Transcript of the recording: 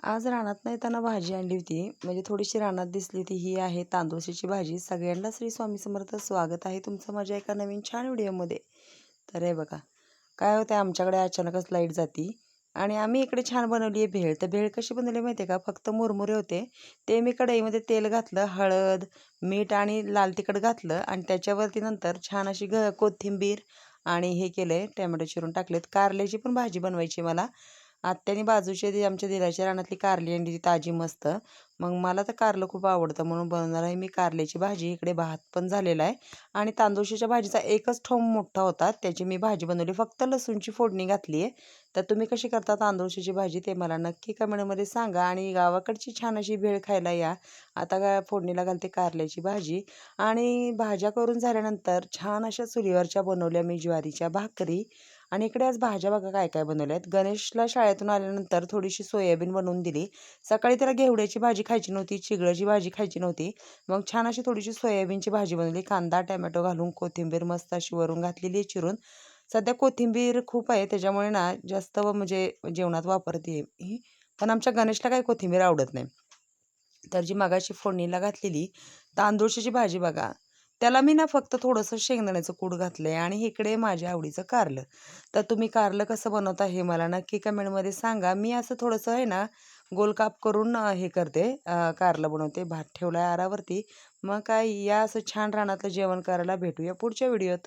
आज रानात येताना भाजी आणली होती. म्हणजे थोडीशी रानात दिसली होती. ही आहे तांदूळची भाजी. सगळ्यांना श्री स्वामी समर्थ. स्वागत आहे तुमचं माझ्या एका नवीन छान व्हिडिओमध्ये. तर हे बघा, काय होतं आमच्याकडे अचानकच लाईट जाती आणि आम्ही इकडे छान बनवली आहे भेळ. तर भेळ कशी बनवली माहिती आहे का? फक्त मुरमुरे होते. ते मी कढईमध्ये तेल घातलं, हळद, मीठ आणि लाल तिखट घातलं आणि त्याच्यावरती नंतर छान अशी कोथिंबीर आणि हे केलं टोमॅटो चिरून टाकलेत. कारल्याची पण भाजी बनवायची मला. आत्याने बाजूच्या ती आमच्या दिराच्या रानातली कारली आणली ती ताजी मस्त. मग मला तर कारलं खूप आवडतं म्हणून बनवणार आहे मी कारल्याची भाजी. इकडे भात पण झालेला आहे आणि तांदूळशीच्या भाजीचा एकच ठोंब मोठा होता, त्याची मी भाजी बनवली. फक्त लसूणची फोडणी घातली आहे. तर तुम्ही कशी करता तांदूळशीची भाजी ते मला नक्की कमेंटमध्ये सांगा आणि गावाकडची छान अशी भेळ खायला या. आता काय फोडणीला घालते कारल्याची भाजी आणि भाज्या करून झाल्यानंतर छान अशा चुलीवरच्या बनवल्या मी ज्वारीच्या भाकरी. आणि इकडे आज भाज्या बघा काय काय बनवल्या आहेत. गणेशला शाळेतून आल्यानंतर थोडीशी सोयाबीन बनवून दिली. सकाळी त्याला घेवड्याची भाजी खायची नव्हती, चिगळाची भाजी खायची नव्हती. मग छान अशी थोडीशी सोयाबीनची भाजी बनवली. कांदा टोमॅटो घालून कोथिंबीर मस्त अशी वरून घातलेली आहे चिरून. सध्या कोथिंबीर खूप आहे त्याच्यामुळे ना जास्त म्हणजे जेवणात वापरते ही. पण आमच्या गणेशला काही कोथिंबीर आवडत नाही. तर जी मगाशी फोडणीला घातलेली तांदूळची भाजी बघा, त्याला मी ना फक्त थोडंसं शेंगदाण्याचं कूट घातलं आहे आणि इकडे माझ्या आवडीचं कारलं. तर तुम्ही कारलं कसं बनवता हे मला नक्की कमेंटमध्ये सांगा. मी असं थोडंसं आहे ना गोलकाप करून हे करते, कारलं बनवते. भात ठेवला आहे आरावरती. मग काय या असं छान रानातलं जेवण करायला भेटूया पुढच्या व्हिडिओत.